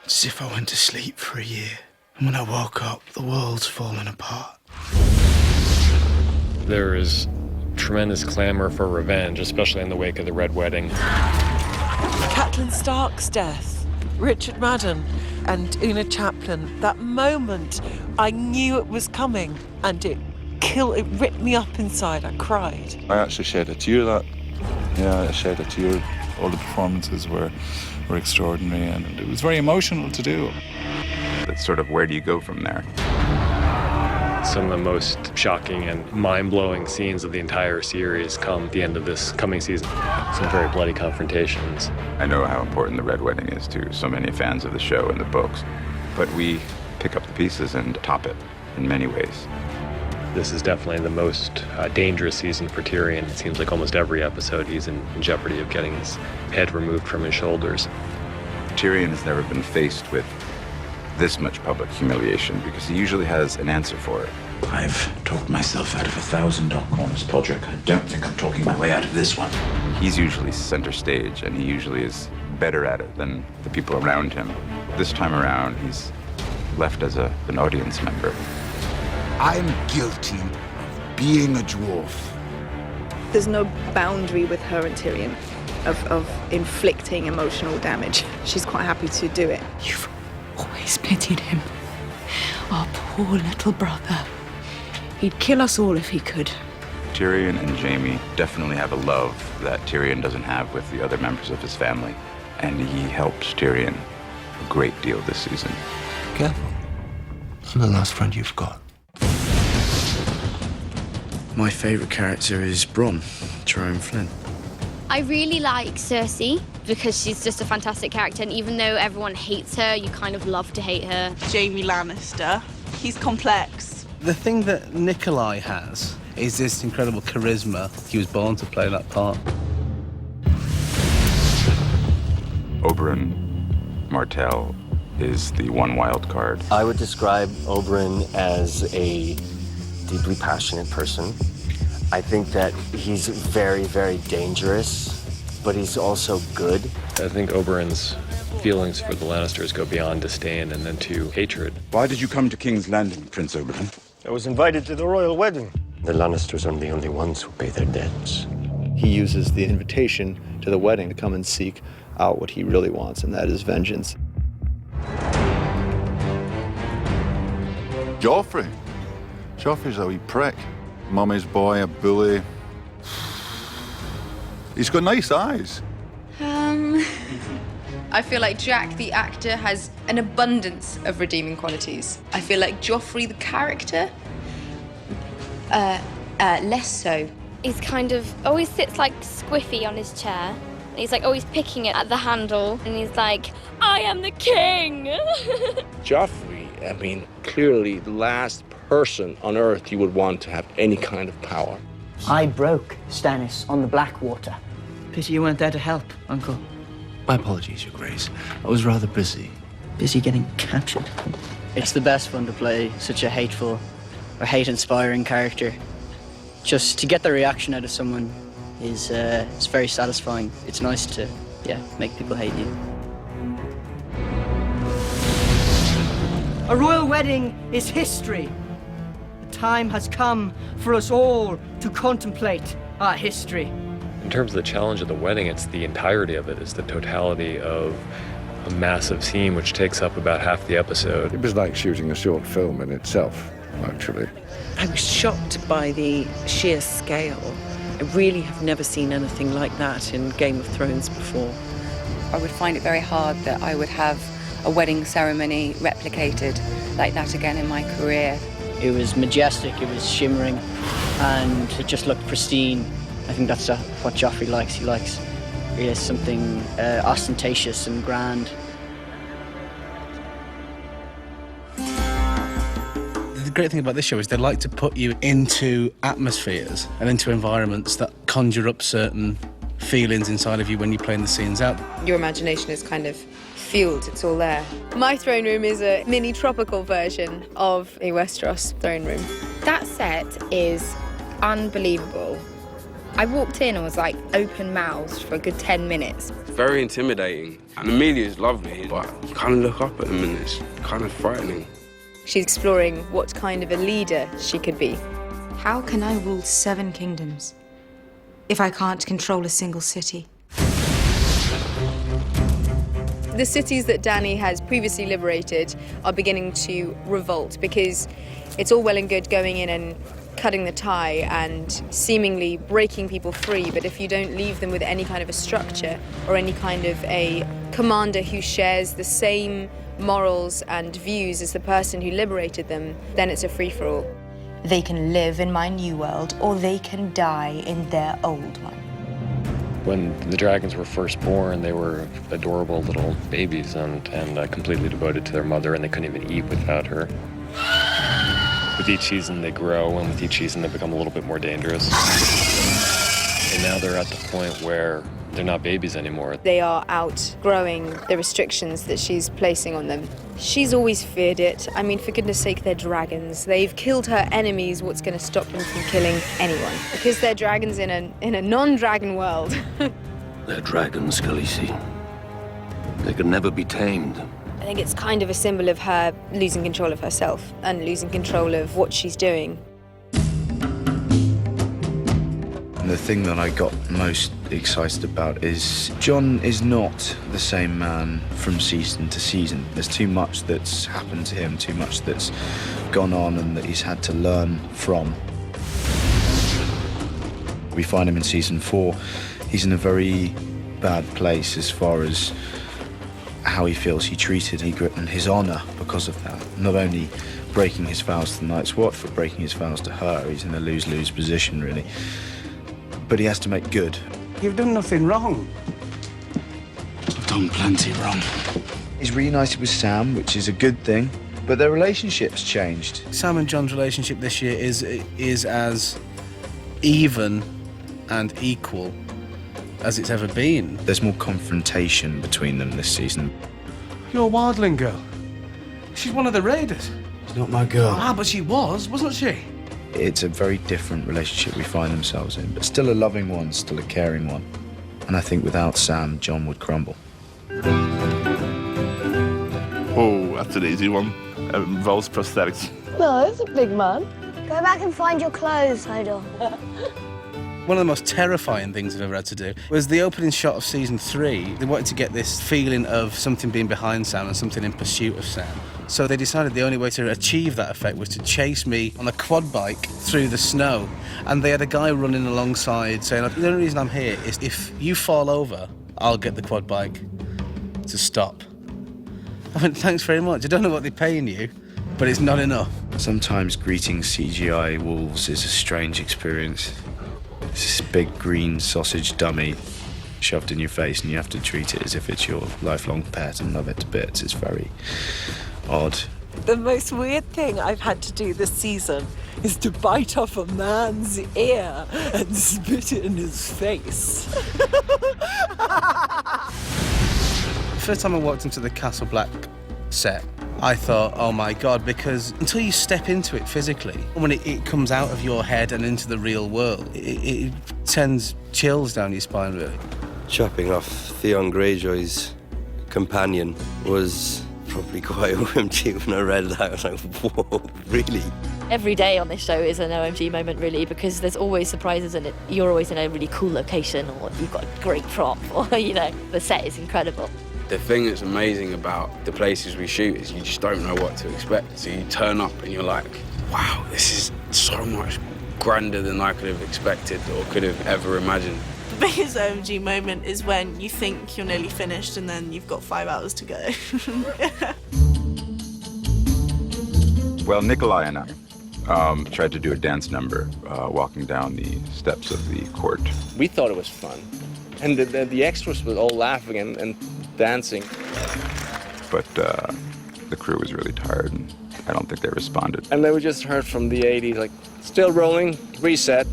It's as if I went to sleep for a year, and when I woke up, the world's fallen apart. There is tremendous clamor for revenge, especially in the wake of the Red Wedding. Catelyn Stark's death, Richard Madden and Una Chaplin. That moment, I knew it was coming, and it ripped me up inside. I cried. I actually shed a tear I shed a tear. All the performances were extraordinary, and it was very emotional to do. It's sort of, where do you go from there? Some of the most shocking and mind-blowing scenes of the entire series come at the end of this coming season. Some very bloody confrontations. I know how important the Red Wedding is to so many fans of the show and the books, but we pick up the pieces and top it in many ways. This is definitely the most dangerous season for Tyrion. It seems like almost every episode he's in jeopardy of getting his head removed from his shoulders. Tyrion has never been faced with this much public humiliation because he usually has an answer for it. I've talked myself out of 1,000 dark corners, Podrick. I don't think I'm talking my way out of this one. He's usually center stage, and he usually is better at it than the people around him. This time around, he's left as an audience member. I'm guilty of being a dwarf. There's no boundary with her and Tyrion of inflicting emotional damage. She's quite happy to do it. You've always pitied him. Our poor little brother. He'd kill us all if he could. Tyrion and Jaime definitely have a love that Tyrion doesn't have with the other members of his family, and he helps Tyrion a great deal this season. Careful. I'm the last friend you've got. My favourite character is Bronn, Jerome Flynn. I really like Cersei because she's just a fantastic character, and even though everyone hates her, you kind of love to hate her. Jaime Lannister. He's complex. The thing that Nikolai has is this incredible charisma. He was born to play that part. Oberyn Martell is the one wild card. I would describe Oberyn as a deeply passionate person. I think that he's very, very dangerous, but he's also good. I think Oberyn's feelings for the Lannisters go beyond disdain and then to hatred. Why did you come to King's Landing, Prince Oberyn? I was invited to the royal wedding. The Lannisters are the only ones who pay their debts. He uses the invitation to the wedding to come and seek out what he really wants, and that is vengeance. Joffrey. Joffrey's a wee prick. Mummy's boy, a bully. He's got nice eyes. I feel like Jack, the actor, has an abundance of redeeming qualities. I feel like Joffrey, the character, less so. He's kind of always sits like squiffy on his chair. And he's like always picking it at the handle, and he's like, I am the king! Joffrey, I mean, clearly the last person on Earth you would want to have any kind of power. I broke Stannis on the Blackwater. Pity you weren't there to help, Uncle. My apologies, Your Grace. I was rather busy. Busy getting captured. It's the best fun to play such a hateful or hate-inspiring character. Just to get the reaction out of someone is it's very satisfying. It's nice to, make people hate you. A royal wedding is history. The time has come for us all to contemplate our history. In terms of the challenge of the wedding, it's the entirety of it. It's the totality of a massive scene which takes up about half the episode. It was like shooting a short film in itself, actually. I was shocked by the sheer scale. I really have never seen anything like that in Game of Thrones before. I would find it very hard that I would have a wedding ceremony replicated like that again in my career. It was majestic, it was shimmering, and it just looked pristine. I think that's what Joffrey likes. He likes really something ostentatious and grand. The great thing about this show is they like to put you into atmospheres and into environments that conjure up certain feelings inside of you when you're playing the scenes out. Your imagination is kind of fueled, it's all there. My throne room is a mini tropical version of a Westeros throne room. That set is unbelievable. I walked in and was like open-mouthed for a good 10 minutes. Very intimidating. And Amelia's lovely, but you kind of look up at them and it's kind of frightening. She's exploring what kind of a leader she could be. How can I rule 7 kingdoms if I can't control a single city? The cities that Dany has previously liberated are beginning to revolt because it's all well and good going in and cutting the tie and seemingly breaking people free, but if you don't leave them with any kind of a structure or any kind of a commander who shares the same morals and views as the person who liberated them, then it's a free-for-all. They can live in my new world, or they can die in their old one. When the dragons were first born, they were adorable little babies and completely devoted to their mother, and they couldn't even eat without her. With each season, they grow, and with each season, they become a little bit more dangerous. And now they're at the point where they're not babies anymore. They are outgrowing the restrictions that she's placing on them. She's always feared it. I mean, for goodness sake, they're dragons. They've killed her enemies. What's going to stop them from killing anyone? Because they're dragons in a non-dragon world. They're dragons, Khaleesi. They can never be tamed. I think it's kind of a symbol of her losing control of herself and losing control of what she's doing. And the thing that I got most excited about is Jon is not the same man from season to season. There's too much that's happened to him, too much that's gone on and that he's had to learn from. We find him in season 4. He's in a very bad place as far as how he feels he treated Ygritte and his honour because of that. Not only breaking his vows to the Night's Watch, but breaking his vows to her. He's in a lose-lose position, really. But he has to make good. You've done nothing wrong. I've done plenty wrong. He's reunited with Sam, which is a good thing, but their relationship's changed. Sam and Jon's relationship this year is as even and equal as it's ever been. There's more confrontation between them this season. You're a wildling girl. She's one of the raiders. She's not my girl. Ah, but she was, wasn't she? It's a very different relationship we find themselves in, but still a loving one, still a caring one. And I think without Sam, Jon would crumble. Oh, that's an easy one. Involves prosthetics. No, it's a big man. Go back and find your clothes, Hodor. One of the most terrifying things I've ever had to do was the opening shot of season 3. They wanted to get this feeling of something being behind Sam and something in pursuit of Sam. So they decided the only way to achieve that effect was to chase me on a quad bike through the snow. And they had a guy running alongside saying, the only reason I'm here is if you fall over, I'll get the quad bike to stop. I went, thanks very much. I don't know what they're paying you, but it's not enough. Sometimes greeting CGI wolves is a strange experience. It's this big green sausage dummy shoved in your face and you have to treat it as if it's your lifelong pet and love it to bits. It's very odd. The most weird thing I've had to do this season is to bite off a man's ear and spit it in his face. The first time I walked into the Castle Black set, I thought, oh my God, because until you step into it physically, when it comes out of your head and into the real world, it sends chills down your spine, really. Chopping off Theon Greyjoy's companion was probably quite OMG when I read that. I was like, whoa, really? Every day on this show is an OMG moment, really, because there's always surprises in it. You're always in a really cool location, or you've got a great prop, or, the set is incredible. The thing that's amazing about the places we shoot is you just don't know what to expect. So you turn up and you're like, wow, this is so much grander than I could have expected or could have ever imagined. The biggest OMG moment is when you think you're nearly finished and then you've got 5 hours to go. Well, Nikolai and I tried to do a dance number walking down the steps of the court. We thought it was fun. And the extras were all laughing and dancing. But the crew was really tired, and I don't think they responded. And then we just heard from the 80s, like, still rolling, reset.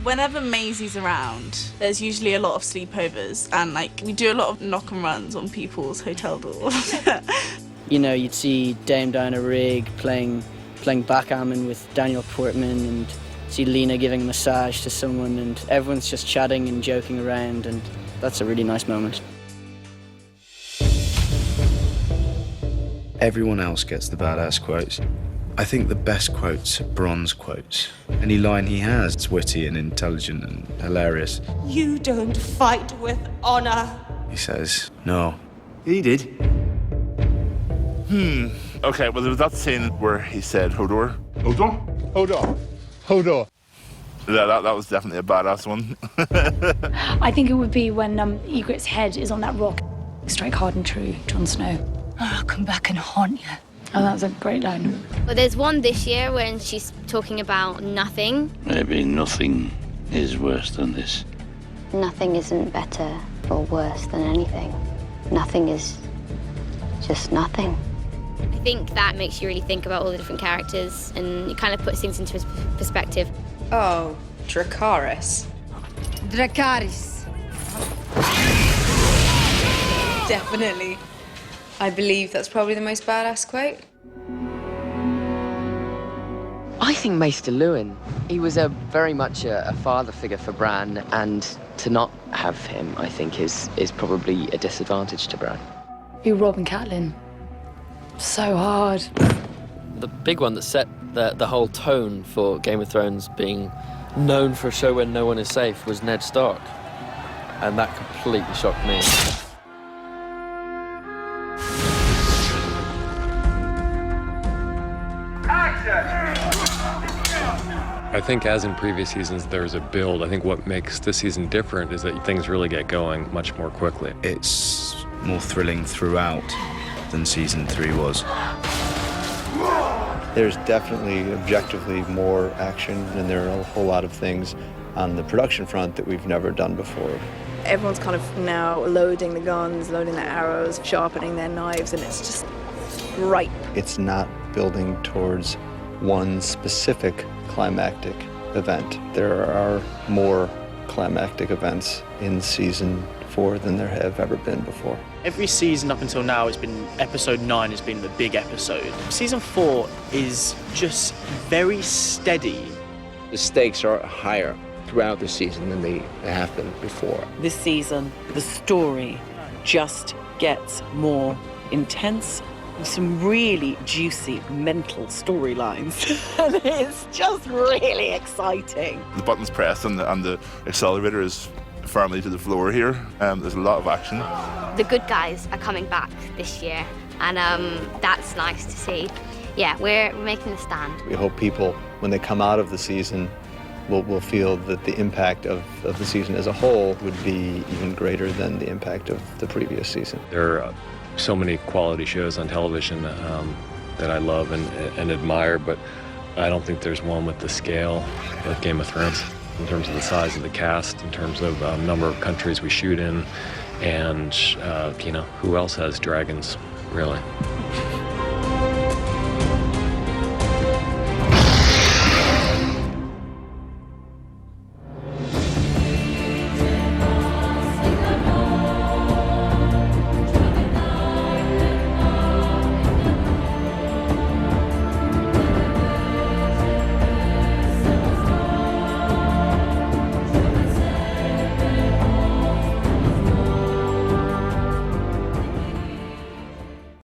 Whenever Maisie's around, there's usually a lot of sleepovers, and we do a lot of knock and runs on people's hotel doors. You'd see Dame Diana Rigg playing backgammon with Daniel Portman, and See Lena giving a massage to someone and everyone's just chatting and joking around, and that's a really nice moment. Everyone else gets the badass quotes. I think the best quotes are Bron's quotes. Any line he has is witty and intelligent and hilarious. You don't fight with honor. He says, no. He did. Okay, well, there was that scene where he said, Hodor. Hodor? Hodor. Hodor. That was definitely a badass one. I think it would be when Ygritte's head is on that rock. Strike hard and true, Jon Snow. I'll come back and haunt you. Oh, that's a great line. Well, there's one this year when she's talking about nothing. Maybe nothing is worse than this. Nothing isn't better or worse than anything. Nothing is just nothing. I think that makes you really think about all the different characters and it kind of puts things into perspective. Oh, Dracarys. Dracarys. Definitely. I believe that's probably the most badass quote. I think Maester Luwin. He was very much a father figure for Bran, and to not have him, I think, is probably a disadvantage to Bran. You Rob and Catelyn. So hard. The big one that set the whole tone for Game of Thrones being known for a show where no one is safe was Ned Stark. And that completely shocked me. I think as in previous seasons, there's a build. I think what makes this season different is that things really get going much more quickly. It's more thrilling throughout than season 3 was. There's definitely objectively more action, and there are a whole lot of things on the production front that we've never done before. Everyone's kind of now loading the guns, loading their arrows, sharpening their knives, and it's just ripe. It's not building towards one specific climactic event. There are more climactic events in season 4 than there have ever been before. Every season up until now, it's been episode 9 has been the big episode. Season 4 is just very steady. The stakes are higher throughout the season than they have been before. This season, the story just gets more intense. Some really juicy mental storylines. And it's just really exciting. The button's pressed and the accelerator is firmly to the floor here. There's a lot of action. The good guys are coming back this year, and that's nice to see. Yeah, we're making a stand. We hope people, when they come out of the season, will feel that the impact of the season as a whole would be even greater than the impact of the previous season. There are so many quality shows on television that I love and admire, but I don't think there's one with the scale of Game of Thrones in terms of the size of the cast, in terms of number of countries we shoot in, and who else has dragons, really?